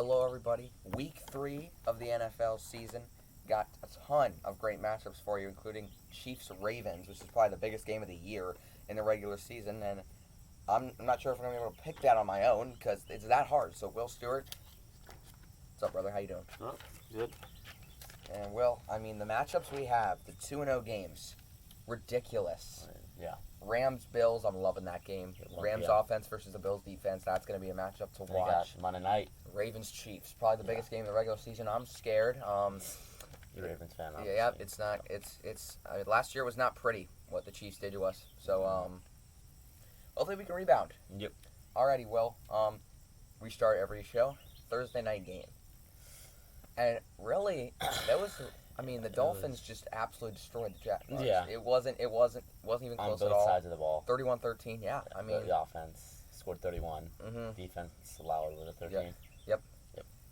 Hello, everybody. Week 3 of the NFL season. Got a ton of great matchups for you, including Chiefs-Ravens, which is probably the biggest game of the year in the regular season. And I'm not sure if I'm going to be able to pick that on my own because it's that hard. So, Will Stewart, what's up, brother? How you doing? Oh, good. And, Will, the matchups we have, the 2-0 games, ridiculous. Yeah. Rams-Bills, I'm loving that game. Rams offense versus the Bills defense, that's going to be a matchup to watch. Monday night. Ravens-Chiefs, probably the biggest game of the regular season. I'm scared. You're a Ravens fan, obviously. Yeah, it's not. It's. Last year was not pretty what the Chiefs did to us. So hopefully we can rebound. Yep. Alrighty, Will. We start every show Thursday night game, and really that was. The Dolphins just absolutely destroyed the Jaguars. Yeah. It wasn't even close on at all. both sides of the ball. 31-13. Yeah. The offense scored 31. Mm-hmm. Defense allowed a little 13. Yep.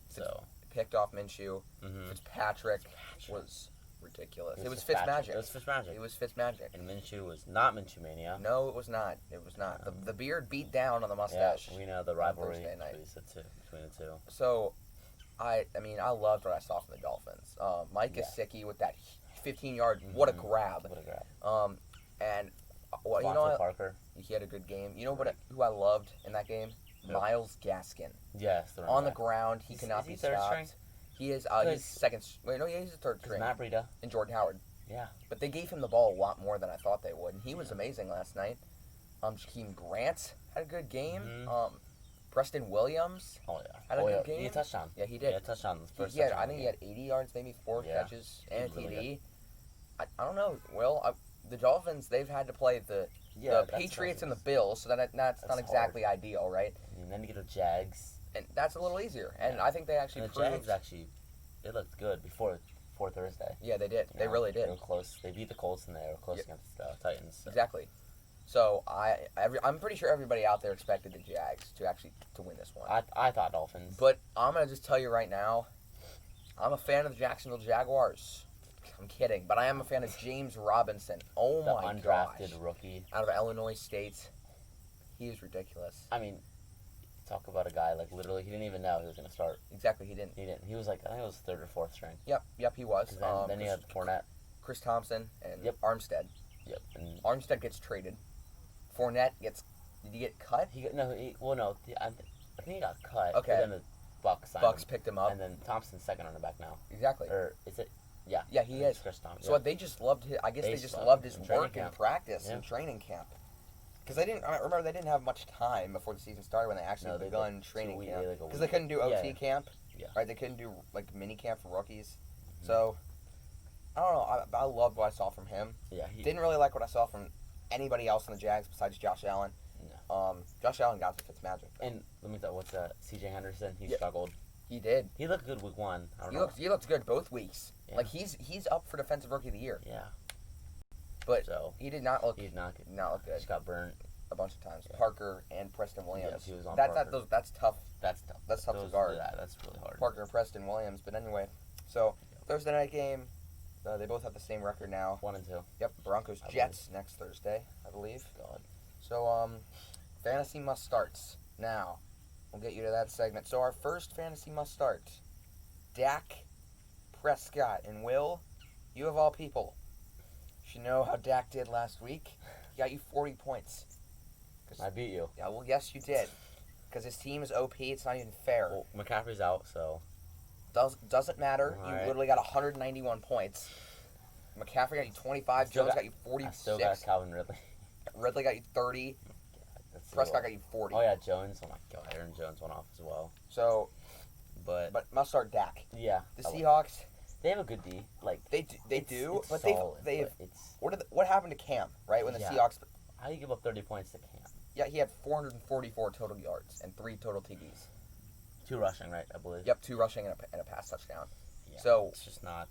So picked off Minshew. Mm-hmm. Fitzpatrick was ridiculous. It was Fitzmagic. It was Fitzmagic. And Minshew was not Minshew Mania. No, it was not. The beard beat down on the mustache. Yeah, we know the rivalry Thursday night. between the two. So, I loved what I saw from the Dolphins. Mike Gesicki with that 15-yard, what a grab. And Parker. He had a good game. You know who I loved in that game? Yep. Myles Gaskin. Yes. On the ground, he cannot be stopped. String? He is. He's second. Wait, no, he's the third string. Matt Breida. And Jordan Howard. Yeah. But they gave him the ball a lot more than I thought they would. And he was amazing last night. Jakeem Grant had a good game. Mm-hmm. Preston Williams. Oh, yeah. Had a good game. He had a touchdown. Yeah, he did. He had a touchdown. I think he had 80 yards, maybe 4 catches, and a really TD. I don't know. Well, the Dolphins, they've had to play the Patriots and the Bills, so that's not exactly hard. ideal, right? And then you get the Jags. And that's a little easier. And I think they actually and the proved... Jags they looked good before Thursday. Yeah, they did. They really did. They were close. They beat the Colts and they were close against the Titans. So. Exactly. So I'm pretty sure everybody out there expected the Jags to win this one. I thought Dolphins. But I'm going to just tell you right now, I'm a fan of the Jacksonville Jaguars. I'm kidding, but I am a fan of James Robinson. Oh the my undrafted gosh. rookie Out of Illinois State. He is ridiculous. Talk about a guy, literally, he didn't even know he was going to start. Exactly, he didn't. He was I think it was third or fourth string. Yep, he was. Then he had Fournette. Chris Thompson and Armstead. Yep. And Armstead gets traded. Fournette did he get cut? I think he got cut. Okay. But then the Bucks Picked him up. And then Thompson's second on the back now. Exactly. Or is it? Yeah. Yeah, he is. Chris Thompson. So they just loved his. I guess they just loved his work in practice and training camp. Because they didn't have much time before the season started when they actually begun training camp. Because they couldn't do OT camp. Yeah. Right. They couldn't do mini camp for rookies. Mm-hmm. So I don't know. I loved what I saw from him. Yeah. Didn't really like what I saw from anybody else in the Jags besides Josh Allen. No. Josh Allen got the Fitzmagic. And let me tell what's C.J. Henderson? He struggled. He did. He looked good week 1. He looked good both weeks. Yeah. He's up for Defensive Rookie of the Year. Yeah. But he did not look. He did not look good. Just got burnt a bunch of times. Yeah. Parker and Preston Williams. Yeah, he was on Parker. That's tough. That's tough. That's tough to guard. Yeah, that's really hard. Parker and Preston Williams. But anyway, so Thursday night game. They both have the same record now. 1-2. Yep. Broncos Jets next Thursday, I believe. God. So fantasy must starts now. We'll get you to that segment. So our first fantasy must start. Dak Prescott. And Will, you of all people should know how Dak did last week. He got you 40 points. I beat you. Yeah, well, yes, you did. Because his team is OP. It's not even fair. Well, McCaffrey's out, so... Doesn't matter. All you right. literally got 191 points. McCaffrey got you 25. Jones got you 46. I still got Calvin Ridley. Ridley got you 30. Prescott got you 40. Oh, yeah, Jones. Oh, my God. Aaron Jones went off as well. So... But must start Dak. Yeah. The Seahawks... They have a good D. They do, it's but solid, they've what happened to Cam, right? When the Seahawks... How do you give up 30 points to Cam? Yeah, he had 444 total yards and 3 total TDs. 2 rushing, right, I believe? Yep, 2 rushing and a pass touchdown. Yeah, so it's just not...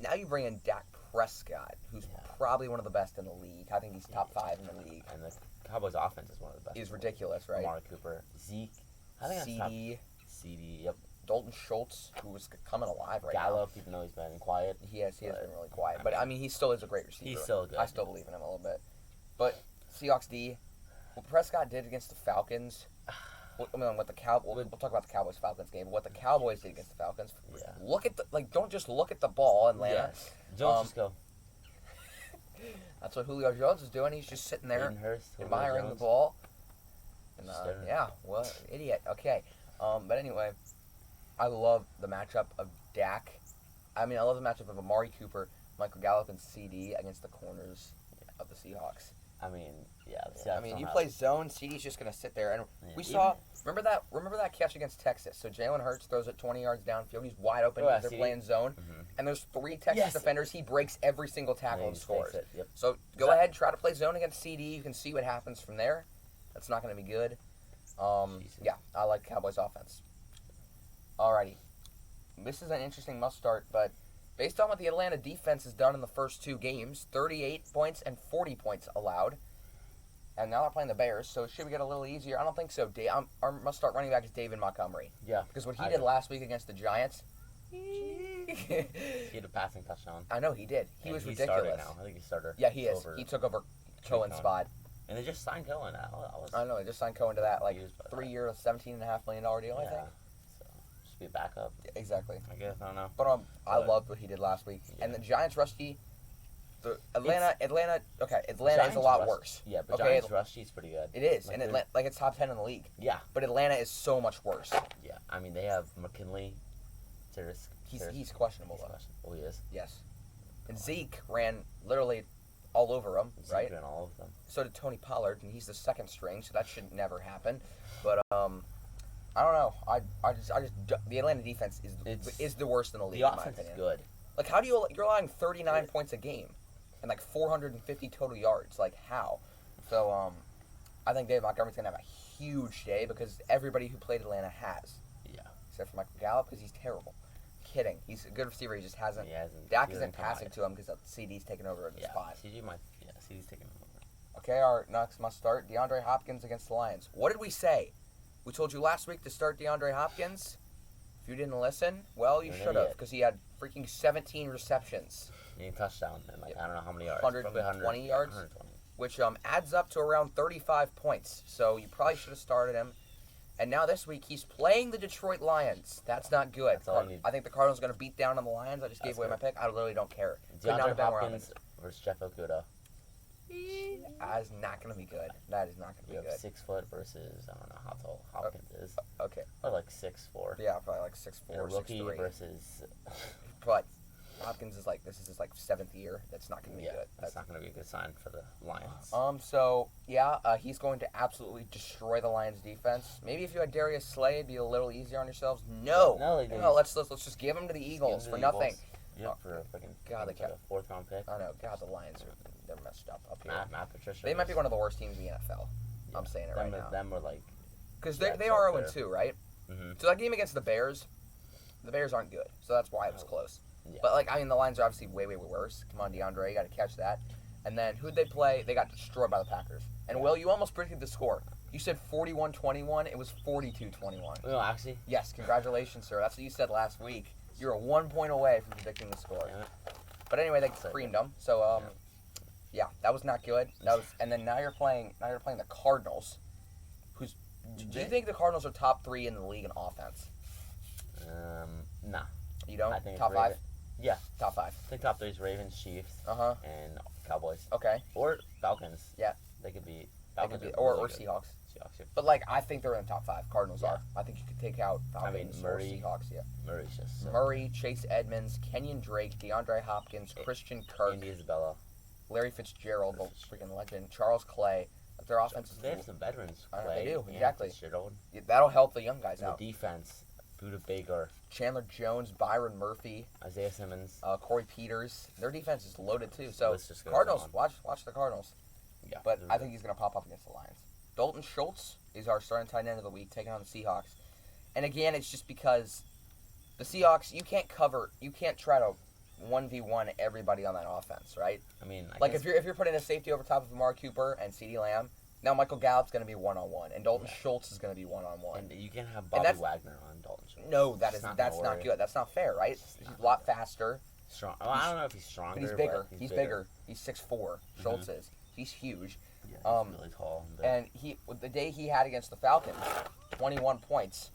Now you bring in Dak Prescott, who's probably one of the best in the league. I think he's top 5 in the league. And the Cowboys' offense is one of the best. He's ridiculous, right? Amari Cooper, Zeke, I think CD, yep. Dalton Schultz, who was coming alive right Gallup, even though he's been quiet. He has been really quiet. But, he still is a great receiver. He's still good. I still believe in him a little bit. But Seahawks D, what Prescott did against the Falcons, what the we'll talk about the Cowboys-Falcons game. What the Cowboys did against the Falcons. Yeah. Look at don't just look at the ball, Atlanta. Yes. Jones, just go. That's what Julio Jones is doing. He's just sitting there admiring the ball. And, idiot. Okay. But anyway, I love the matchup of Dak. I love the matchup of Amari Cooper, Michael Gallup, and CD against the corners of the Seahawks. You play zone. CD's just gonna sit there, and we saw. Remember that catch against Texas? So Jalen Hurts throws it 20 yards downfield. He's wide open because they're playing zone, and there's 3 Texas defenders. He breaks every single tackle and scores. Yep. So go ahead, try to play zone against CD. You can see what happens from there. That's not gonna be good. I like Cowboys offense. Alrighty, this is an interesting must start, but based on what the Atlanta defense has done in the first 2 games, 38 points and 40 points allowed. And now they're playing the Bears, so should we get a little easier? I don't think so. Our must-start running back is David Montgomery. Yeah. Because what he did last week against the Giants... He had a passing touchdown. I know, he did. He was ridiculous. Started now. I think he's starter. Yeah, he is. He took over Cohen's spot. And they just signed Cohen. I know, they just signed Cohen to that 3-year, $17.5 million deal, I think. So, just be a backup. Exactly. I guess, I don't know. But I loved what he did last week. Yeah. And the Giants rusty... Atlanta is a lot worse. Yeah, but Giants rush is pretty good. It is, and it's top 10 in the league. Yeah. But Atlanta is so much worse. Yeah, they have McKinley. He's questionable, though. Oh, he is? Yes. And Zeke ran literally all over him, right? Zeke ran all over them. So did Tony Pollard, and he's the second string, so that should never happen. But, I don't know. The Atlanta defense is the worst in the league, the in my offense opinion. is good. Like, how do you're allowing 39 points a game? And 450 total yards. How? So, I think David Montgomery's going to have a huge day because everybody who played Atlanta has. Yeah. Except for Michael Gallup because he's terrible. Kidding. He's a good receiver. He just hasn't. Dak isn't passing to him because CD's taking over the spot. CD's taking over. Okay, our next must start. DeAndre Hopkins against the Lions. What did we say? We told you last week to start DeAndre Hopkins. If you didn't listen, well, you should have because he had freaking 17 receptions. He had a touchdown and I don't know how many yards. 120 yards, 120. Which adds up to around 35 points. So you probably should have started him. And now this week he's playing the Detroit Lions. That's not good. That's all I need. I think the Cardinals are going to beat down on the Lions. I just gave away my pick. I literally don't care. DeAndre Hopkins versus Jeff Okudah. That is not going to be good. That is not going to be good. 6 foot versus, I don't know how tall Hopkins is. Okay. Or 6'4". Yeah, probably 6'4", and a rookie 6'3". versus... But Hopkins is this is his 7th year. That's not going to be good. That's not going to be a good sign for the Lions. He's going to absolutely destroy the Lions defense. Maybe if you had Darius Slay, it'd be a little easier on yourselves. No, let's just give him to the Eagles for nothing. Yeah, for a freaking a 4th round pick. I know. God, the Lions they're messed up here. Matt Patricia. They might be one of the worst teams in the NFL. Yeah, I'm saying it right now. Them were because they are 0-2, right? Mm-hmm. So that game against the Bears aren't good. So that's why it was close. Yeah. But the Lions are obviously way worse. Come on, DeAndre, you got to catch that. And then who'd they play? They got destroyed by the Packers. And Will, you almost predicted the score. You said 41-21. It was 42-21. No, actually. Yes, congratulations, sir. That's what you said last week. You were 1 point away from predicting the score. Yeah. But anyway, they creamed them. So that was not good. And then now you're playing the Cardinals. Do you think the Cardinals are top 3 in the league in offense? Nah. You don't? I think top 5? Yeah. Top 5. I think top 3 is Ravens, Chiefs, and Cowboys. Okay. Or Falcons. Yeah. They could be Falcons. Or Seahawks. Seahawks, yeah. But I think they're in the top 5. Cardinals are. I think you could take out Falcons or Seahawks. Yeah. Murray's just Murray, Chase Edmonds, Kenyon Drake, DeAndre Hopkins, Christian Kirk, Andy Isabella, Larry Fitzgerald, the freaking legend, Charles Clay. Their offense is. They have some veterans. They do, exactly. Yeah, that'll help the young guys out. The defense, Buda Baker, Chandler Jones, Byron Murphy, Isaiah Simmons, Corey Peters. Their defense is loaded too. So just Cardinals, watch the Cardinals. Yeah, but I think he's going to pop up against the Lions. Dalton Schultz is our starting tight end of the week, taking on the Seahawks. And again, it's just because the Seahawks, you can't try to 1v1 everybody on that offense, right? If you're putting a safety over top of Amari Cooper and CeeDee Lamb, now Michael Gallup's going to be one-on-one, and Dalton Schultz is going to be one-on-one. And you can't have Bobby Wagner on Dalton Schultz. No, that's not good. That's not fair, right? He's a lot faster. Strong. Well, I don't know if he's stronger. But he's bigger. He's bigger. He's 6'4". Schultz is. He's huge. Yeah, he's really tall. And the day he had against the Falcons, 21 points.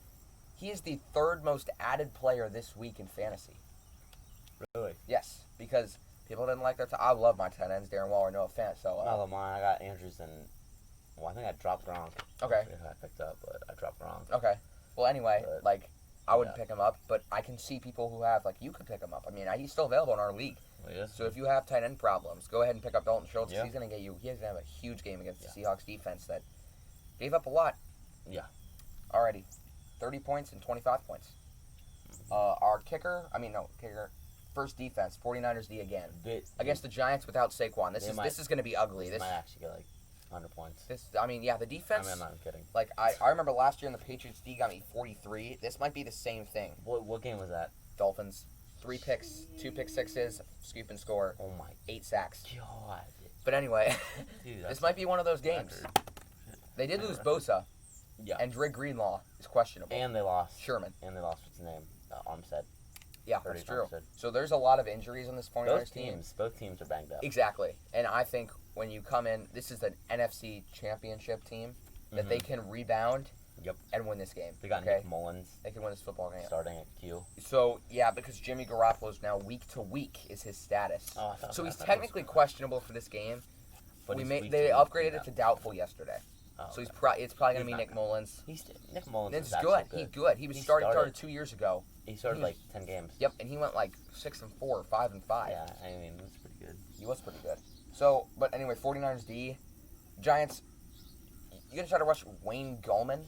He is the third most added player this week in fantasy. Really? Yes, because people didn't like their I love my tight ends, Darren Waller, no offense. So, Not Lamar. I got Andrews and. Well, I think I dropped Gronk. Okay. I forget who I picked up, but I dropped Gronk. Okay. Well, anyway, But, I wouldn't pick him up, but I can see people who have, you could pick him up. I mean, he's still available in our league. Well, yes. So if you have tight end problems, go ahead and pick up Dalton Schultz. Yeah. He's going to get you. He's going to have a huge game against the Seahawks defense that gave up a lot. Yeah. Alrighty. 30 points and 25 points. Our kicker, first defense, 49ers D again. Against the Giants without Saquon. This is going to be ugly. This might actually get 100 points. The defense. I'm not kidding. I remember last year in the Patriots D got me 43. This might be the same thing. What game was that? Dolphins, 3 picks, 2 pick sixes, scoop and score. Oh my 8 sacks. God. But anyway, Dude, this might be one of those games. They did lose Bosa. Yeah. And Dre Greenlaw is questionable. And they lost. Sherman. And they lost what's his name? Armstead. Yeah, that's true. Armstead. So there's a lot of injuries on this 49ers team. Both teams are banged up. Exactly. And I think when you come in, this is an NFC championship team that they can rebound and win this game. They got Nick Mullins. They can win this football game. Starting at Q. So, yeah, because Jimmy Garoppolo's now week to week is his status. Oh, so he's technically questionable for this game. But they upgraded it to doubtful yesterday. Oh, so it's probably going to be Nick Mullins. Nick Mullins is good. He's good. He was started 2 years ago. He started 10 games. Yep, and he went 6-4 or 5-5. Yeah, I mean, that's pretty good. He was pretty good. So, but anyway, 49ers D. Giants, you going to try to rush Wayne Gallman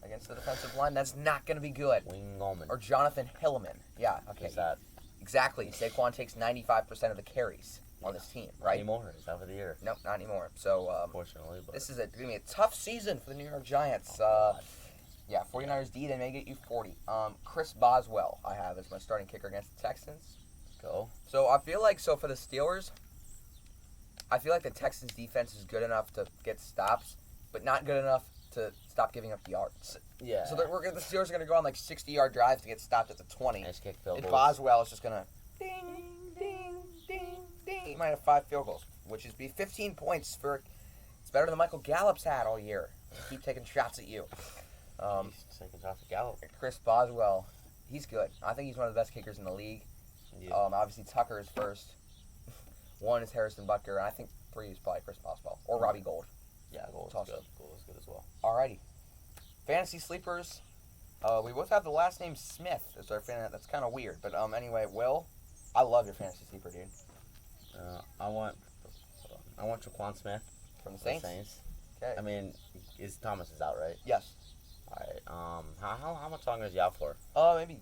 against the defensive line? That's not going to be good. Wayne Gallman. Or Jonathan Hillman. Yeah, okay. Who's that? Exactly. Saquon takes 95% of the carries on this team, right? Not anymore. It's out for the year. Nope, not anymore. So, unfortunately, but this is going to be a tough season for the New York Giants. 49ers D, they may get you 40. Chris Boswell, I have as my starting kicker against the Texans. Go. So, I feel like, for the Steelers, I feel like the Texans defense is good enough to get stops, but not good enough to stop giving up yards. Yeah. So, the Steelers are going to go on 60-yard drives to get stopped at the 20. Nice kick field And goals. Boswell is just going to ding, ding, ding, ding. He might have 5 field goals, which is be 15 points for. It's better than Michael Gallup's had all year. Keep taking shots at you. He's taking shots at Gallup. Chris Boswell, he's good. I think he's one of the best kickers in the league. Yeah. Obviously Tucker is first. 1 is Harrison Butker, and I think 3 is probably Chris Boswell or Robbie Gould. Yeah, Gould is good. Gould is good as well. Alrighty, fantasy sleepers. We both have the last name Smith as our fan. That's kind of weird, but anyway, Will, I love your fantasy sleeper, dude. I want Jaquan Smith From the Saints. Okay. I mean, Thomas is out, right? Yes. All right. How much longer is he out for? Maybe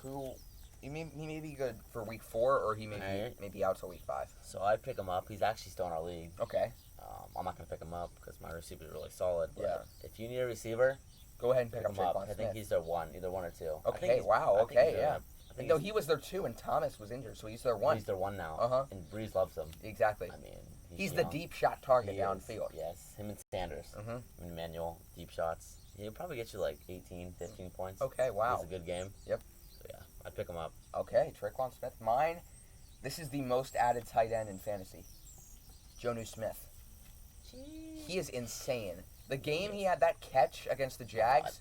2. He may be good for week 4, or he may be out till week 5. So I pick him up. He's actually still in our league. Okay. I'm not gonna pick him up because my receiver is really solid. But Yeah. if you need a receiver, Go ahead and pick him up. Jaquan I think Smith. he's their one, either 1 or 2. Okay. Wow. Okay. Yeah. No, he's he was there 2, and Thomas was injured, so he's their 1. He's their 1 now. Uh-huh. And Breeze loves him. Exactly. I mean, He's the young. deep shot target He is, downfield. Yes, him and Sanders. Mhm. And Emmanuel, deep shots. He'll probably get you 18, 15 points. Okay. Wow. It's a good game. Yep. So yeah, I'd pick him up. Okay. Traquan Smith. Mine. This is the most added tight end in fantasy. Jonnu Smith. He is insane. The game he had that catch against the Jags,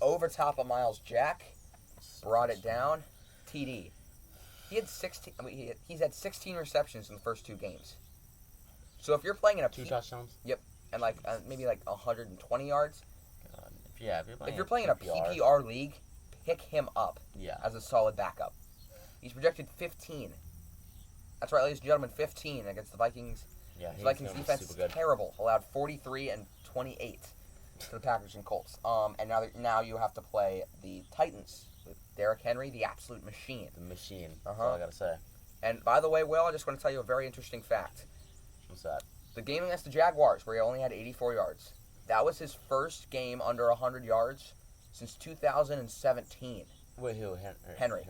over top of Miles Jack, brought it down, TD. He had 16. He's had 16 receptions in the first 2 games. So if you're playing in a 2 touchdowns. Yep, and maybe 120 yards. If you're playing in a PPR league, pick him up. Yeah. As a solid backup. He's projected 15. That's right, ladies and gentlemen, 15 against the Vikings. Yeah, The Vikings defense is terrible. Allowed 43 and 28 to the Packers and Colts. And now you have to play the Titans with Derrick Henry, the absolute machine. The machine. That's all I gotta say. And by the way, Will, I just want to tell you a very interesting fact. What's that? The game against the Jaguars, where he only had 84 yards, that was his first game under 100 yards since 2017. Wait, who? Henry.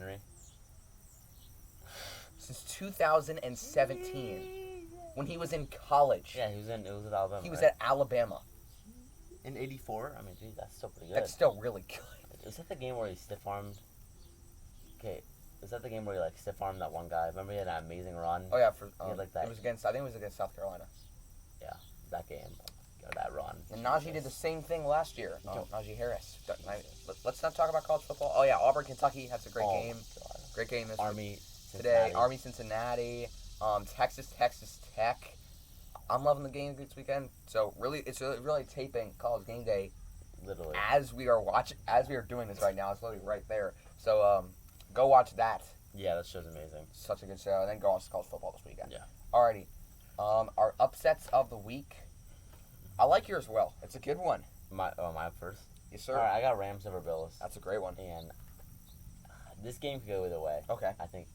Since 2017, when he was in college. Yeah, it was at Alabama. He was at Alabama. In 84? I mean, geez, that's still pretty good. That's still really good. Is that the game where he stiff-armed? Okay, is that the game where he, stiff-armed that one guy? Remember he had that amazing run? Oh, yeah. He had, that. I think it was against South Carolina. Yeah, that game. Oh, that run. And Najee did the same thing last year. Don't- Najee Harris. Let's not talk about college football. Oh yeah, Auburn, Kentucky. That's a great game. God. Great game this Army today. Cincinnati. Army, Cincinnati. Texas Tech. I'm loving the game this weekend. So really, it's really taping College Game Day Literally. as we are doing this right now. It's literally right there. So go watch that. Yeah, that show's amazing. Such a good show. And then go watch college football this weekend. Yeah. Alrighty. Our upsets of the week. I like yours, Will. It's a good one. My first. Yes, sir. All right, I got Rams over Bills, That's a great one. and this game could go either way. Okay. I think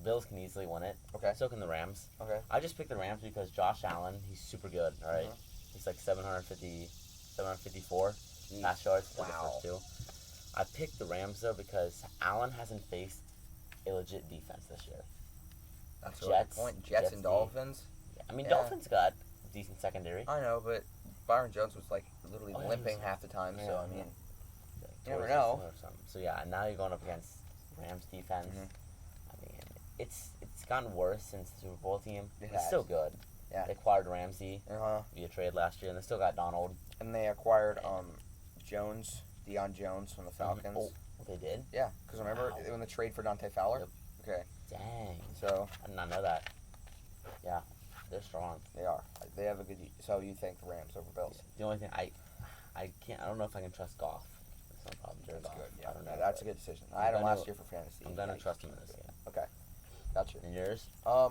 Bills can easily win it. Okay. So can the Rams. Okay. I just picked the Rams because Josh Allen, he's super good. All right? Mhm. He's like 754 Jeez. pass yards for the Wow. first two. I picked the Rams though because Allen hasn't faced a legit defense this year. That's a really good point. Jets and D. Dolphins. I mean, Yeah. Dolphins got decent secondary. I know, but Byron Jones was like literally Oh, yeah, limping he was- half the time. So yeah, I mean, yeah. you never Towards know. or something. So yeah, now you're going up against Rams defense. Mhm. I mean, it's gotten worse since the Super Bowl team. It It's has. still good. Yeah. They acquired Ramsey Uh-huh. via trade last year, and they still got Donald. And they acquired Jones, Deion Jones from the Falcons. Oh, they did? Yeah, because remember Wow. when the trade for Dante Fowler? Yep. Okay, Dang. so I did not know that. Yeah, they're strong. they are. They have a good. So you think the Rams over Bills? The only thing I don't know if I can trust Goff. That's no problem. Jared That's Goff. good. Yeah, I don't know. that's a good decision. I I'm had him gonna- last year for fantasy. I'm gonna Yikes. trust him in this game. Okay, gotcha. And yours?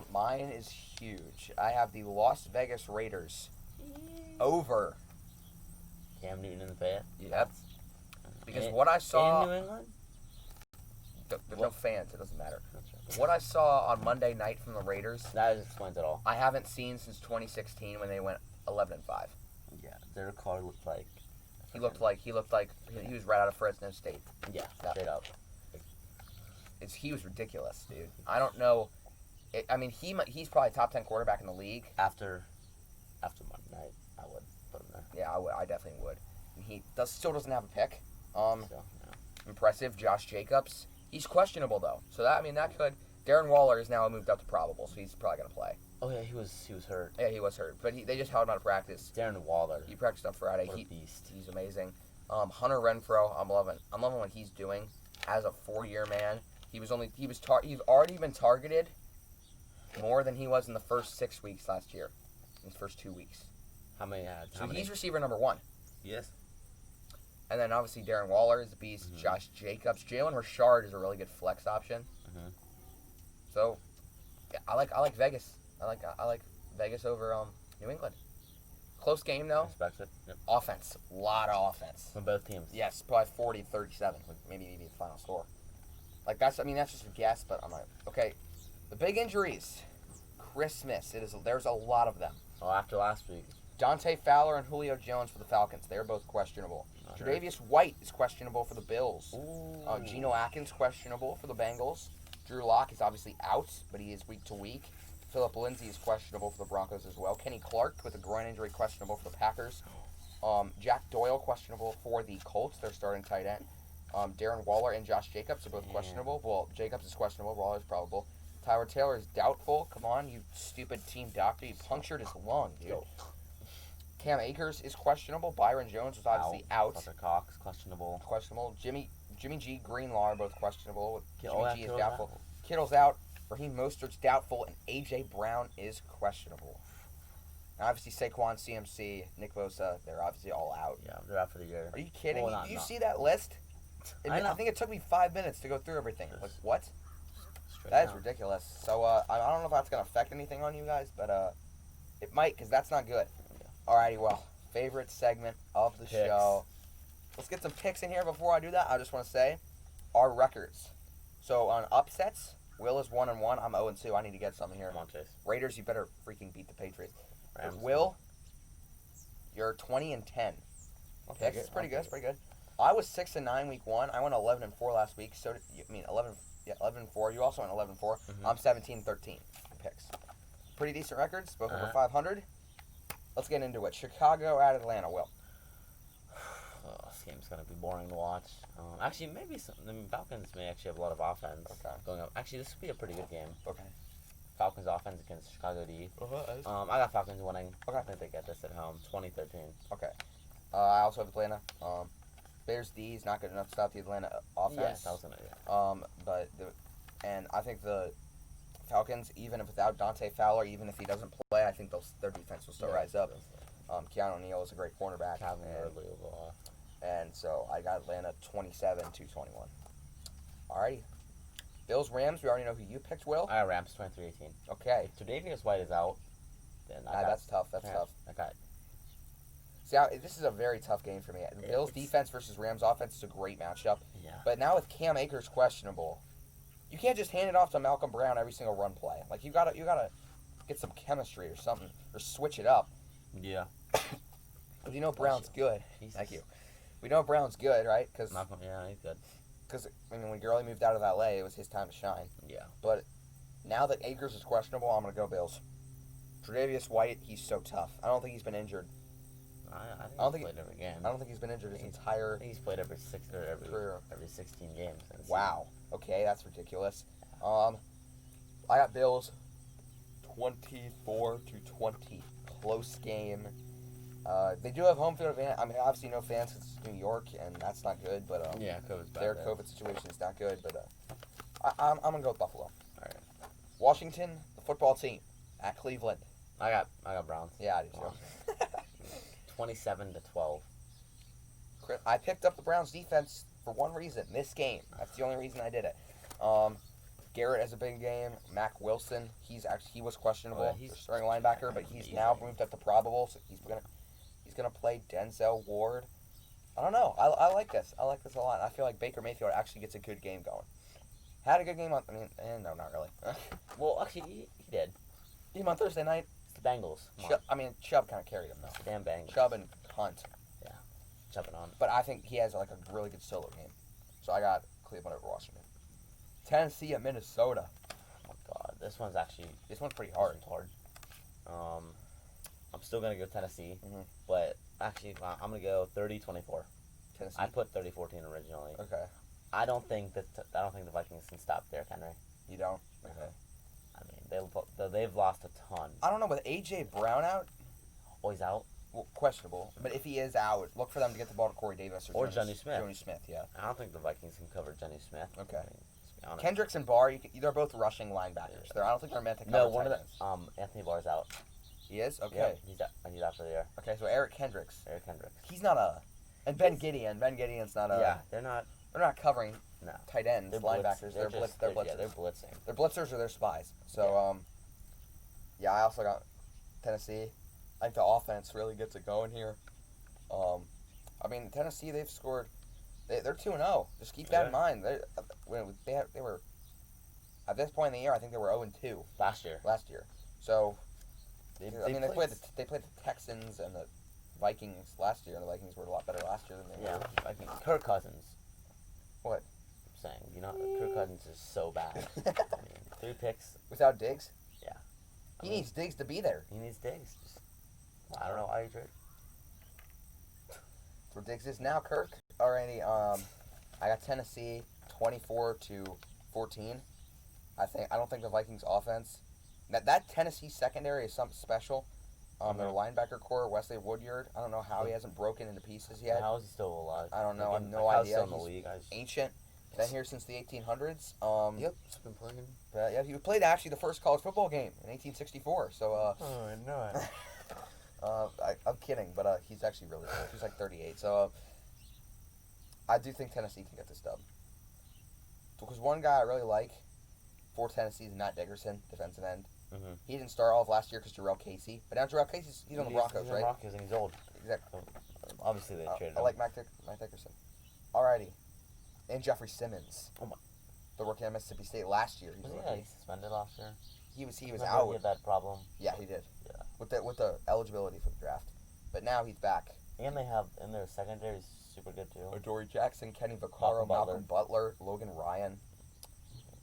Mine is huge. I have the Las Vegas Raiders over. Cam Newton in the Fayette? Yep. Because in, what I saw, in New England? there's no fans. It doesn't matter. That's right. What I saw on Monday night from the Raiders, That explains it all. I haven't seen since 2016 when they went 11-5. Yeah, their car looked like. He looked like he was right out of Fresno State. Yeah, Yeah. straight up. He was ridiculous, dude. I don't know. I mean, he's probably top 10 quarterback in the league. After Monday night, I would put him there. Yeah, I definitely would. And he still doesn't have a pick. So, yeah. Impressive. Josh Jacobs. He's questionable though, so that could. Darren Waller is now moved up to probable, so he's probably gonna play. Oh yeah, he was hurt. Yeah, he was hurt, but they just held him out of practice. Darren Waller. He practiced on Friday. What a beast. He's amazing. Hunter Renfrow, I'm loving what he's doing as a 4-year man. He's already been targeted more than he was in the first 6 weeks last year. In his first 2 weeks. How many? So he's receiver number 1. Yes. And then obviously Darren Waller is a beast. Mhm. Josh Jacobs, Jalen Richard is a really good flex option. Mhm. So, yeah, I like Vegas. I like Vegas over New England. Close game though. Respect it. Yep. Offense, a lot of offense. From both teams. Yes, probably 40-37, maybe the final score. Like that's just a guess, but I'm like, okay. The big injuries, Christmas. There's a lot of them. Oh, after last week. Dante Fowler and Julio Jones for the Falcons. They're both questionable. Tre'Davious White is questionable for the Bills. Ooh. Geno Atkins questionable for the Bengals. Drew Lock is obviously out, but he is week to week. Philip Lindsay is questionable for the Broncos as well. Kenny Clark with a groin injury questionable for the Packers. Jack Doyle questionable for the Colts. Their starting tight end. Darren Waller and Josh Jacobs are both questionable. Well, Jacobs is questionable. Waller is probable. Tyler Taylor is doubtful. Come on, you stupid team doctor. You punctured his lung, dude. Cam Akers is questionable. Byron Jones was obviously out. Tucker Cox, questionable. Questionable. Jimmy G, Greenlaw are both questionable. Jimmy Oh, yeah, G is Kittle's doubtful. out. Kittle's out. Raheem Mostert's doubtful, and A.J. Brown is questionable. And obviously Saquon, CMC, Nick Bosa, they're obviously all out. Yeah, they're out for the year. Are you kidding? Well, Do you not- see that list? I know. I think it took me 5 minutes to go through everything. Like, what? Straight That is down. ridiculous. So I don't know if that's going to affect anything on you guys, but it might, because that's not good. Alrighty, well, favorite segment of the Picks. show. Let's get some picks in here. Before I do that, I just want to say our records. So on upsets, Will is 1-1. I'm 0-2. I need to get some here. Come on, Chase. Raiders, you better freaking beat the Patriots. Rams. Will, you're 20-10. I'll take Picks it. is pretty I'll good. take It's pretty good. I was 6-9 week 1. I went 11-4 last week. So did you, 11-4. You also went 11-4. Mhm. I'm 17-13 picks. Pretty decent records. Both over Uh-huh. 500. Let's get into it. Chicago at Atlanta. Will. Oh, this game's gonna be boring to watch. Actually, maybe the Falcons may actually have a lot of offense Okay. going up. Actually, this would be a pretty good game. Okay. Falcons offense against Chicago D. Uh-huh. I got Falcons winning. Okay. I think they get this at home, 2013. Okay. I also have Atlanta. Bears D is not good enough to stop the Atlanta offense. Yes, I was gonna. And I think the Falcons, even if without Dante Fowler, even if he doesn't play, I think their defense will still rise up. Keanu Neal is a great cornerback. Calvin Ridley overall. And so I got Atlanta 27-21. Alrighty. Bills Rams. We already know who you picked, Will. I got Rams 23-18. Okay. If Tre'Davious White is out, then that's tough. That's tough. I got. See, this is a very tough game for me. The Bills defense versus Rams offense is a great matchup. Yeah. But now with Cam Akers questionable, you can't just hand it off to Malcolm Brown every single run play. Like you gotta get some chemistry or something, or switch it up. Yeah. But you know Brown's good. Jesus. Thank you. We know Brown's good, right? Because he's good. Because when Gurley moved out of LA, it was his time to shine. Yeah. But now that Akers is questionable, I'm gonna go Bills. Tre'Davious White, he's so tough. I don't think he's been injured. I don't think he's played every game. I don't think he's been injured his entire. I think he's played every 16 games. Wow. Okay, that's ridiculous. I got Bills 24-20. Close game. They do have home field advantage. I mean, obviously no fans because it's New York, and that's not good. But COVID's bad their there. COVID situation is not good. But I'm gonna go with Buffalo. All right. Washington, the football team, at Cleveland. I got Browns. Yeah, I do too. 27-12. I picked up the Browns defense for one reason. This game. That's the only reason I did it. Garrett has a big game. Mac Wilson, he was questionable. He's starting linebacker, but he's now moved up to probable, so he's gonna play Denzel Ward. I don't know. I like this. I like this a lot. I feel like Baker Mayfield actually gets a good game going. Had a good game on. No, not really. Well, actually, he did. Game on Thursday night. It's the Bengals. Chubb kind of carried him though. It's the damn Bengals. Chubb and Hunt. Yeah, Chubbing on. But I think he has like a really good solo game. So I got Cleveland over Washington. Tennessee at Minnesota. Oh my God, this one's pretty hard. I'm still gonna go Tennessee, Mm-hmm. but actually I'm gonna go 30-24. Tennessee. I put 30-14 originally. Okay. I don't think the Vikings can stop Derrick Henry. You don't. Okay. I mean, they've lost a ton. I don't know with AJ Brown out. Oh, he's out. Well, questionable. But if he is out, look for them to get the ball to Corey Davis or Johnny Smith. Johnny Smith, yeah. I don't think the Vikings can cover Johnny Smith. Okay. I mean, let's be honest. Kendricks and Barr, they're both rushing linebackers. I don't think they're meant to cover. No, one of the Anthony Barr's out. He is? Okay. Yeah, he's out for the year. Okay, so Eric Kendricks. He's not and Ben Gideon. Ben Gideon's not a. Yeah, they're not covering. No. Tight ends, linebackers. They're blitzers. Yeah, they're blitzing. They're blitzers or they're spies. So yeah, I also got Tennessee. I think the offense really gets it going here. I mean, Tennessee, they've scored. They're 2-0. Just keep that in mind. They were at this point in the year. I think they were 0-2 last year. So they played the Texans and the Vikings last year, and the Vikings were a lot better last year than they were. Vikings. Kirk Cousins. What? I'm saying, Kirk Cousins is so bad. I mean, 3 picks without Diggs. Yeah. He needs Diggs to be there. He needs Diggs. I don't know why you trade. That's where Diggs is now. Kirk. Alrighty. I got Tennessee 24-14. I don't think the Vikings offense. That Tennessee secondary is something special. Their linebacker core, Wesley Woodyard. I don't know how he hasn't broken into pieces yet. How is he still alive? I don't know. I have no idea. He's in the league. Ancient. Been here since the 1800s. Yep, he's been playing. But yeah, he played actually the first college football game in 1864. So. Oh, I know it. I'm kidding, but he's actually really old. He's like 38. So I do think Tennessee can get this dub. Because one guy I really like for Tennessee is Matt Dickerson, defensive end. Mm-hmm. He didn't start all of last year because Jarrell Casey. But now Jarrell Casey's on the Broncos, he's right? Broncos and he's old. Exactly. Obviously, they traded him. I like Matt Dickerson. Alrighty. And Jeffrey Simmons. Oh my. The rookie at Mississippi State last year. He suspended last year. He was out. He had that problem. Yeah, he did. Yeah. With the eligibility for the draft. But now he's back. And they have in their secondary super good too. Adoree Jackson, Kenny Vaccaro, Malcolm Butler, Logan Ryan.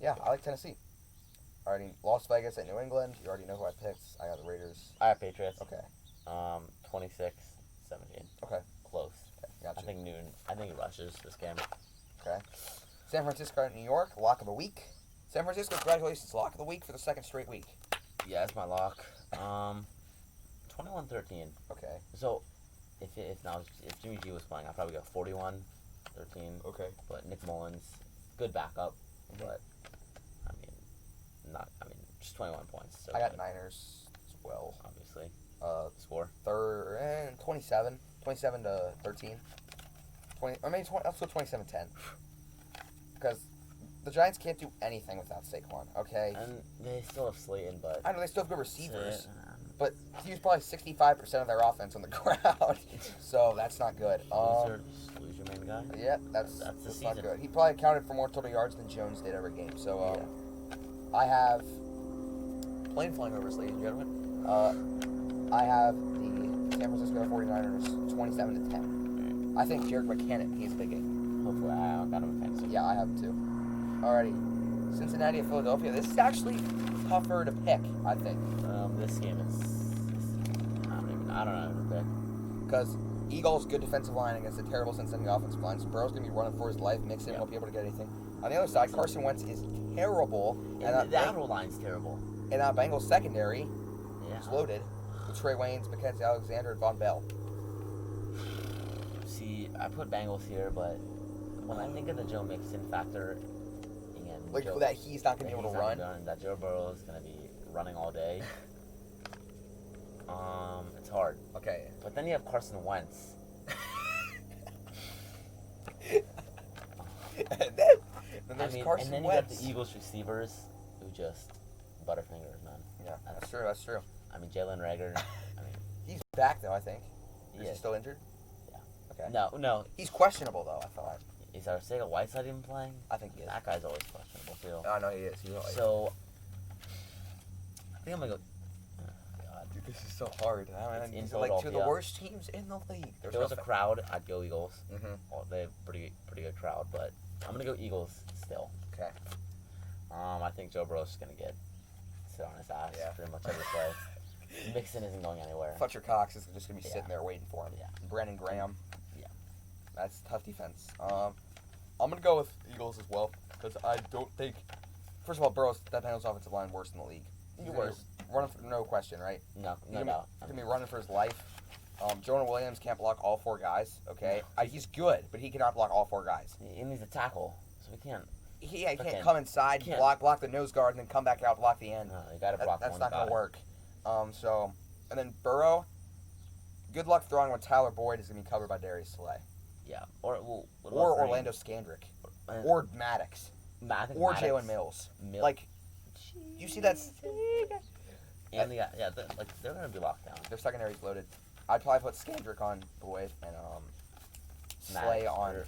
Yeah, I like Tennessee. Alrighty, Las Vegas at New England. You already know who I picked. I got the Raiders. I have Patriots. Okay. 26-17. Okay. Close. Okay, gotcha. I think he rushes this game. Okay. San Francisco at New York. Lock of the week. San Francisco, congratulations. Lock of the week for the second straight week. Yeah, that's my lock. 21-13. Okay. So, if Jimmy G was playing, I'd probably go 41-13. Okay. But Nick Mullins, good backup. But just 21 points. So I got good, Niners as well. obviously. Score. Score. 27 to 13. 20, or maybe 20, let's go 27-10. Because the Giants can't do anything without Saquon, okay? And they still have Slayton, but I know they still have good receivers, Slayton, but he was probably 65% of their offense on the ground, so that's not good. lose your main guy. Yeah, that's the not season. good. He probably accounted for more total yards than Jones did every game. So I have plane flying over us, ladies and gentlemen. I have the San Francisco 49ers 27-10. I think Jerick McKinnon, he's a big game. Hopefully, I got him in fantasy. Yeah, I have him too. Alrighty, Cincinnati at Philadelphia. This is actually tougher to pick, I think. This game is. I don't know who to pick. Because Eagles, good defensive line against a terrible Cincinnati offensive line. So Burrow's going to be running for his life. Mixon won't be able to get anything. On the other side, Carson Wentz is terrible. And the outer line's terrible. And that Bengals secondary is Yeah. loaded with Trey Waynes, Mackenzie Alexander, and Von Bell. See, I put Bengals here, but when I think of the Joe Mixon factor, and Like that he's not going to be able to run. That Joe Burrow is going to be running all day. It's hard. Okay. But then you have Carson Wentz. and then there's Carson and then you Wentz. got the Eagles receivers who just butterfingers, man. Yeah, that's true. That's true. I mean, Jalen Reagor. He's back though, I think. He Is he is. still injured? Yeah. Okay. No. He's questionable though, I thought. Is Arcega Whiteside even playing? I think he is. That guy's always questionable too. I know he is. So, I think I'm gonna go. God. Dude, this is so hard. It's in These are like two of the Philadelphia. worst teams in the league. If there was a crowd, I'd go Eagles. Mm-hmm. Well, they have pretty good crowd, but I'm gonna go Eagles still. Okay. I think Joe Burrow's just gonna sit on his ass pretty much every play. Mixon isn't going anywhere. Fletcher Cox is just gonna be sitting there waiting for him. Yeah. Brandon Graham. Yeah. That's tough defense. I'm gonna go with Eagles as well because I don't think. First of all, that Bengals offensive line worse in the league. Worse. Running for no question, right? No He's doubt. gonna be running for his life. Jonah Williams can't block all four guys. Okay, he's good, but he cannot block all four guys. He needs a tackle, so we can't. He can't come inside, block the nose guard, and then come back out, block the end. No, you gotta block That's one not guy. gonna work. And then Burrow. Good luck throwing when Tyler Boyd is gonna be covered by Darius Slay. Yeah, or Orlando Scandrick, or Maddox, or Jalen Mills. Like, you see that? And they're gonna be locked down. Their secondary's loaded. I'd probably put Scandrick on Boyd and Slay Maddox on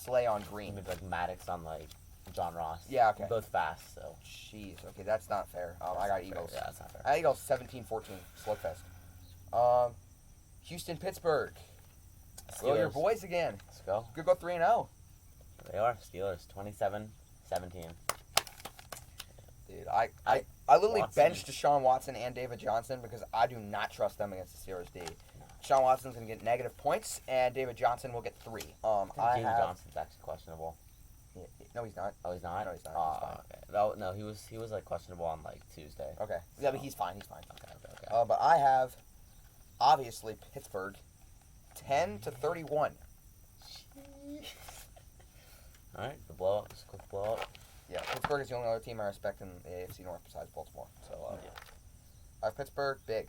Slay on Green. Maybe like Maddox on like John Ross. Yeah, okay. Both fast, so. Jeez, okay, that's not fair. I got Eagles. Yeah, that's not fair. I got Eagles 17-14 slugfest. Houston, Pittsburgh. Go your boys again. Let's go. Good go 3-0. They are Steelers 27-17. Dude, I literally benched Deshaun Watson and David Johnson because I do not trust them against the Steelers D. Deshaun Watson's gonna get negative points and David Johnson will get 3. David Johnson's actually questionable. No, he's not. Oh, he's not. No, he's not. He's fine. Okay. No, he was like questionable on like Tuesday. Okay. Yeah, but he's fine. He's fine. Okay. But I have obviously Pittsburgh 10-31. All right, the blowout. Just a quick blowout. Yeah, Pittsburgh is the only other team I respect in the AFC North besides Baltimore. So I have Pittsburgh big.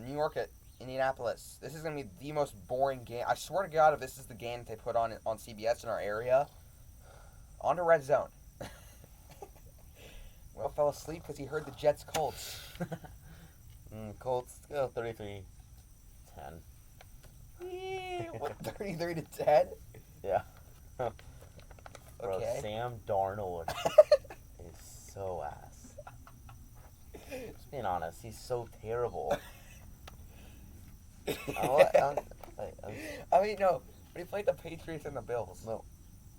New York at Indianapolis. This is gonna be the most boring game. I swear to God, if this is the game that they put on CBS in our area, on to red zone. Will fell asleep because he heard the Jets Colts. Colts go 33-10. What, 33-10? Yeah. Okay. Bro, Sam Darnold is so ass. Just being honest, he's so terrible. I mean, no. But he played the Patriots and the Bills. No.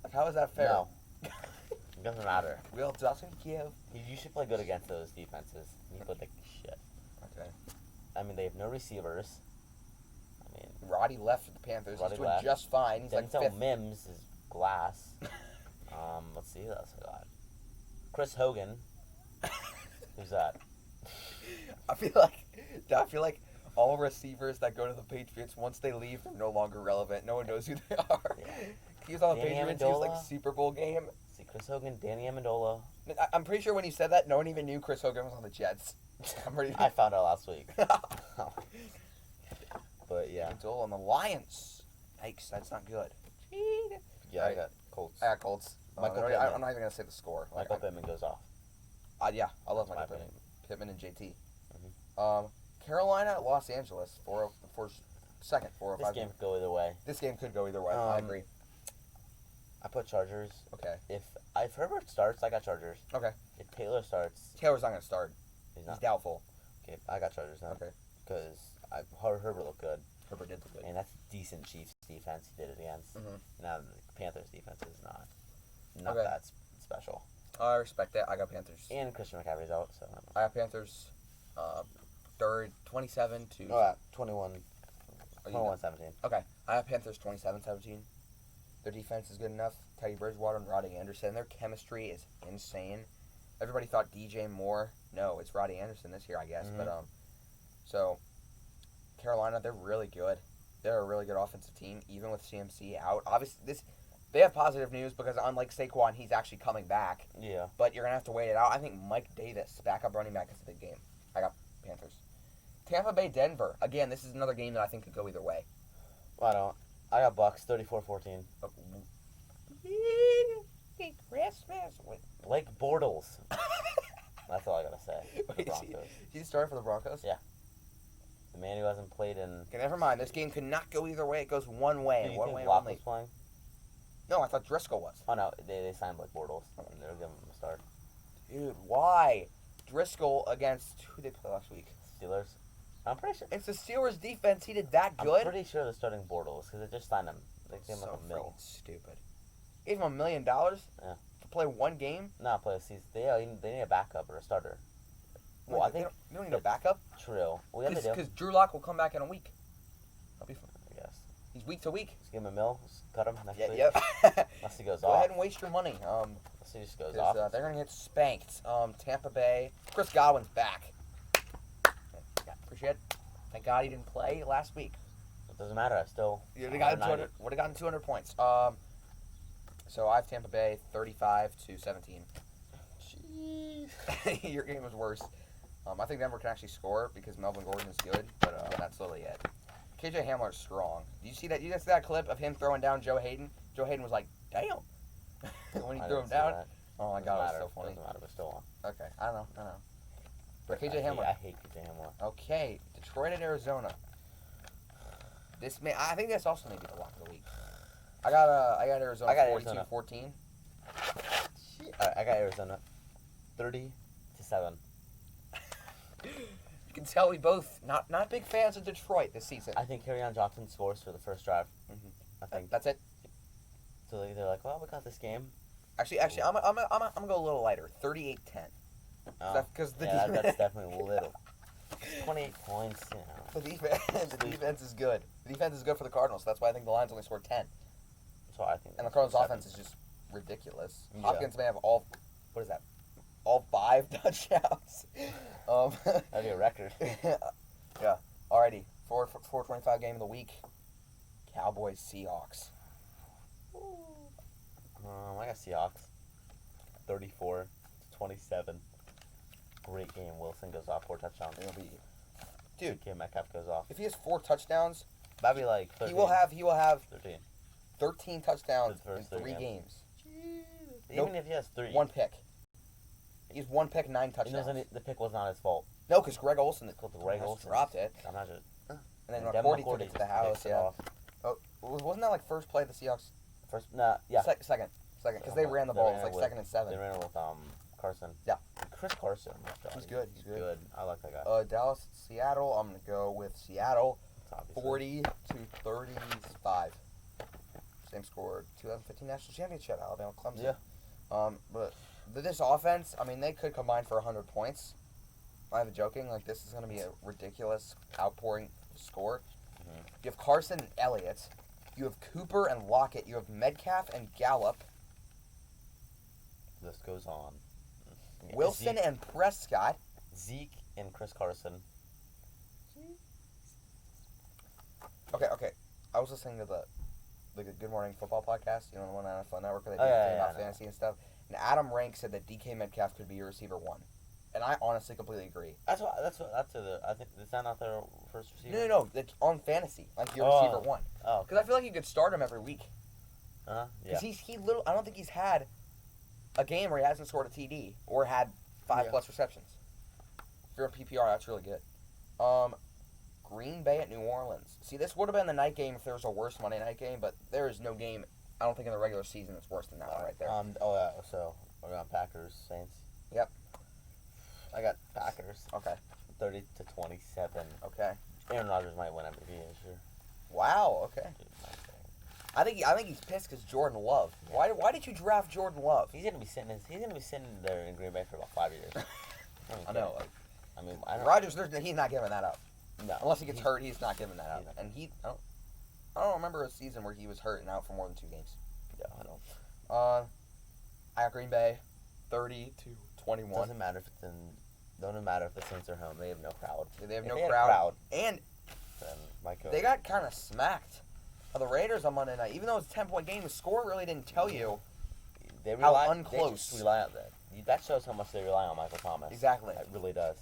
Like, how is that fair? No. It doesn't matter. Will doesn't give. You should play good against those defenses. You put like shit. Okay. I mean, they have no receivers. I mean, Roddy left for the Panthers. Roddy He's doing left. just fine. He's like Denzel fifth. Mims is glass. Let's see what else I got. Chris Hogan. Who's that? I feel like all receivers that go to the Patriots, once they leave, they're no longer relevant. No one knows who they are. Yeah. He was on the Patriots. He was like Super Bowl game. See, Chris Hogan, Danny Amendola. I'm pretty sure when he said that, no one even knew Chris Hogan was on the Jets. I found out last week. But yeah. Amendola on the Lions. Yikes, that's not good. Yeah, I got Colts. I got Colts. I'm not even gonna say the score. Michael Pittman goes off. Yeah, I love Michael Pittman. Pittman and JT. Mm-hmm. Carolina, Los Angeles for second 4 or 5. This game could go either way. This game could go either way. I agree. I put Chargers. Okay. If Herbert starts, I got Chargers. Okay. If Taylor starts, Taylor's not gonna start. He's not. He's doubtful. Okay, I got Chargers now. Okay. Because Herbert looked good. Herbert did look good. And that's decent Chiefs defense he did it against. Mm-hmm. Now the Panthers defense is not that special. I respect that. I got Panthers. And Christian McCaffrey's out, so I got Panthers. Third, 27 to 21. 21-17. Okay, I have Panthers 27-17. Their defense is good enough. Teddy Bridgewater and Roddy Anderson. Their chemistry is insane. Everybody thought DJ Moore. No, it's Roddy Anderson this year, I guess. Mm-hmm. But so Carolina, they're really good. They're a really good offensive team, even with CMC out. Obviously, they have positive news because unlike Saquon, he's actually coming back. Yeah. But you're gonna have to wait it out. I think Mike Davis, backup running back, is a big game. I got Panthers. Tampa Bay, Denver. Again, this is another game that I think could go either way. Well, I got Bucks 34-14. Christmas. Blake Bortles. That's all I gotta say. Wait, he's starting for the Broncos? Yeah. The man who hasn't played in. Okay, never mind. This game could not go either way. It goes one way and one way Locke only. Was playing? No, I thought Driscoll was. Oh no, they signed Blake Bortles and they're giving him a start. Dude, why? Driscoll against who they play last week? Steelers. I'm pretty sure it's the Steelers' defense. He did that good. I'm pretty sure they're starting Bortles because they just signed him. They gave him like $1 million. Stupid. Gave him $1 million. Yeah. To play one game. No, play a season. They need a backup or a starter. Well, I think they don't need a backup. True. Well, yeah, they do. Because Drew Lock will come back in a week. That'll be fun. I guess. He's week to week. Just give him $1 million. Just cut him next week. Yep. Unless he goes off. Go ahead and waste your money. Unless he just goes off. They're gonna get spanked. Tampa Bay. Chris Godwin's back. Yeah, appreciate it. Thank God he didn't play last week. It doesn't matter. I still would have gotten 200 points. So I have Tampa Bay 35-17. Jeez. Your game was worse. I think Denver can actually score because Melvin Gordon is good, but that's literally it. KJ Hamler's strong. Do you see that? You just see that clip of him throwing down Joe Hayden? Joe Hayden was like, "Damn," when he threw him down. That. Oh my God, it was so funny. Doesn't matter, but still on. Okay, I don't know. But KJ Hamler. I hate KJ Hamler. Okay, Detroit and Arizona. I think this also may be the lock of the week. I got Arizona 42-14. I got Arizona 30-7. You can tell we both not big fans of Detroit this season. I think Kerryon Johnson scores for the first drive. Mm-hmm. I think that's it. So they're like, well, we got this game. Actually, I'm gonna go a little lighter. 38-10. Because that's definitely a little. 28 points. You know. The defense is good. The defense is good for the Cardinals. So that's why I think the Lions only scored 10. That's why I think. And the Cardinals' offense is just ridiculous. Yeah. Hopkins may have all 5 touchdowns. That'd be a record. Yeah. Alrighty. 425 game of the week. Cowboys Seahawks. I got Seahawks. 34-27. Great game. Wilson goes off 4 touchdowns. Dude, Metcalf goes off. If he has 4 touchdowns, that'd be like 13. He will have 13 touchdowns in 3 games. Even if he has 3. 1 pick. He has 1 pick, 9 touchdowns. The pick was not his fault. No, because Greg Olsen dropped it. Imagine. And then McCourty took it to the house. Yeah. Oh, wasn't that like first play of the Seahawks? Second. Because they ran the ball. It's like 2nd and 7. They ran it with Carson. Yeah. Chris Carson. He's good. He's good. I like that guy. Dallas, Seattle. I'm gonna go with Seattle. 40-35. Same score. 2015 National Championship. Alabama, Clemson. Yeah. But this offense, I mean, they could combine for 100 points. I'm not joking. Like, this is going to be a ridiculous outpouring score. Mm-hmm. You have Carson and Elliott. You have Cooper and Lockett. You have Metcalf and Gallup. This goes on. Wilson Zeke, and Prescott. Zeke and Chris Carson. Okay. I was listening to the Good Morning Football podcast, the one on NFL Network where they about fantasy and stuff. And Adam Rank said that DK Metcalf could be your receiver 1. And I honestly completely agree. I think is that not their first receiver? No. It's on fantasy, like your receiver 1. Oh. Because I feel like you could start him every week. Yeah. Because I don't think he's had a game where he hasn't scored a TD or had 5+ receptions. If you're in PPR, that's really good. Green Bay at New Orleans. See, this would have been the night game if there was a worse Monday night game, but there is no game, I don't think, in the regular season that's worse than that one right there. So we're on Packers, Saints. Yep. I got Packers. Okay. 30-27. Okay. Aaron Rodgers might win MVP this year. Wow, okay. I think he's pissed because Jordan Love. Yeah. Why did you draft Jordan Love? He's gonna be sitting there in Green Bay for about 5 years. I know. Rodgers, he's not giving that up. No. Unless he gets hurt, he's not giving that up. And I don't remember a season where he was hurt and out for more than 2 games. Yeah, I don't. I got Green Bay, 30-21. Doesn't matter if the Saints are home. They have no crowd. They have no crowd. And then they got kind of smacked by the Raiders on Monday night. Even though it's a 10-point game, the score really didn't tell you how unclose. They just rely on that. That shows how much they rely on Michael Thomas. Exactly. It really does.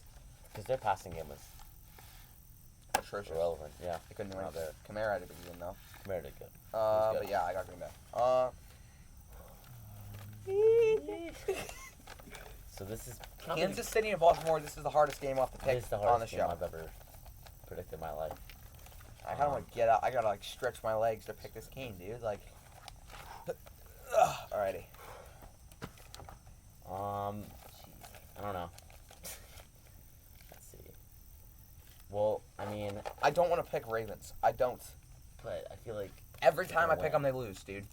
Because their passing game was atrocious. Irrelevant. Yeah. They couldn't win there. Kamara had a big game, though. Kamara did good. But yeah, I got Green Bay. So this is Kansas City and Baltimore. This is the hardest game off the pick this is the on the hardest show. game I've ever predicted in my life. I kind of want to get out. I gotta stretch my legs to pick this game, dude. Alrighty. I don't know. Let's see. Well, I mean, I don't want to pick Ravens. I don't. But I feel like every time I pick them, they lose, dude.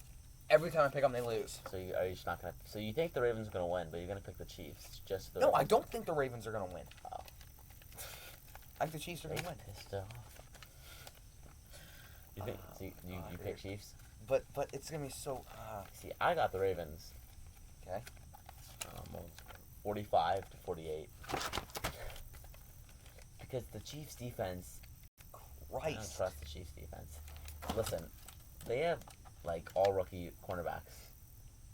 Every time I pick them, they lose. So are you just not gonna? So you think the Ravens are gonna win, but you're gonna pick the Chiefs just? No, I don't think the Ravens are gonna win. Oh. I think the Chiefs are gonna win. Pissed off. You think you pick Chiefs? But it's gonna be so. See, I got the Ravens. Okay. 45-48. Because the Chiefs defense. Christ. I don't trust the Chiefs defense. Listen, they have all rookie cornerbacks.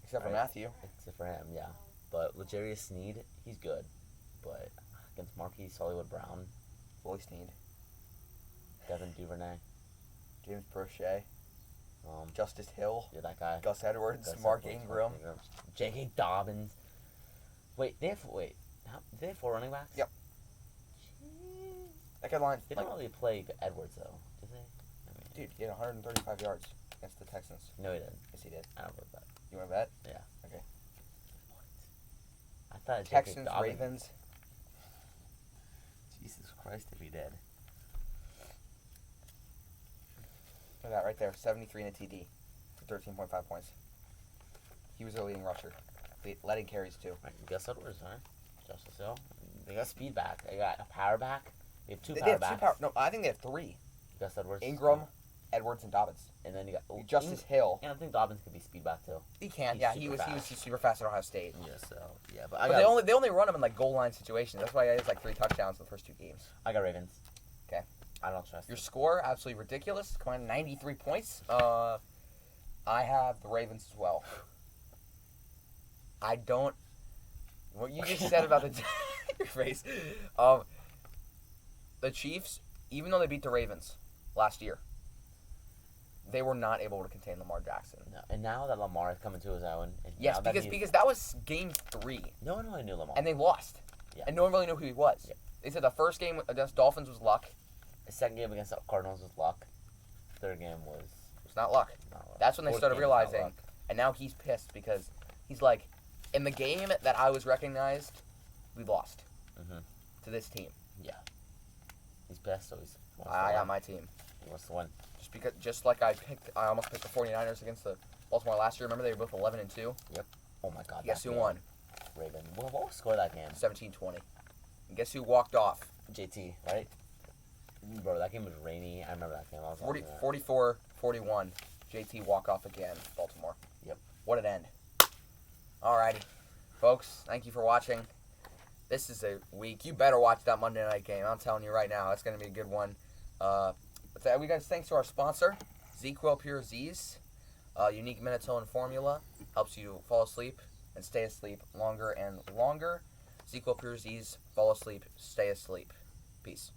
Except for Matthew. Except for him, yeah. But L'Jarius Sneed, he's good. But against Marquise Hollywood Brown. Willie Sneed. Devin Duvernay. James Prochet. Justice Hill. Yeah, that guy. Gus Edwards. Mark Ingram. J.K. Dobbins. They have 4 running backs? Yep. That guy line. They don't really play Edwards, though, do they? Dude, he had 135 yards against the Texans. No, he didn't. Yes, he did. I don't believe that. You want to bet? Yeah. Okay. I thought Texans, Ravens. Jesus Christ, if he did. Look at that right there. 73 and a TD for 13.5 points. He was their leading rusher. Letting carries, too. Right, Gus Edwards, huh? Justice Hill. They got speed back. They got a power back. They have 2 power backs. No, I think they have 3. Gus Edwards. Ingram, Edwards, and Dobbins. And then you got Justice Hill. And I think Dobbins could be speed back, too. He can, He was super fast at Ohio State. Yeah, so, yeah. But they only run him in, goal line situations. That's why he has, 3 touchdowns in the first 2 games. I got Ravens. Okay. I don't trust your score, absolutely ridiculous. Come on, 93 points. I have the Ravens as well. I don't... What you just said about your face. The Chiefs, even though they beat the Ravens last year, they were not able to contain Lamar Jackson. No, and now that Lamar is coming to his own... Yes, because that was game 3. No one really knew Lamar. And they lost. Yeah. And no one really knew who he was. Yeah. They said the first game against Dolphins was luck. The second game against the Cardinals was luck. Third game was... It's not luck. That's when they started realizing. And now he's pissed because he's like, in the game that I was recognized, we lost to this team. Yeah. He's pissed, so I got my team. He wants to win. Just like I almost picked the 49ers against the Baltimore last year. Remember, they were both 11-2? Yep. Oh, my God. Guess who won? Raven. What was the score of that game? 17-20. And guess who walked off? JT, right? Bro, that game was rainy. I remember that game. 44-41. JT walk off again, Baltimore. Yep. What an end. Alrighty. Folks, thank you for watching. This is a week. You better watch that Monday night game. I'm telling you right now, it's going to be a good one. We got thanks to our sponsor, ZQL Pure Z's. Unique melatonin formula helps you fall asleep and stay asleep longer and longer. ZQL Pure Z's, fall asleep, stay asleep. Peace.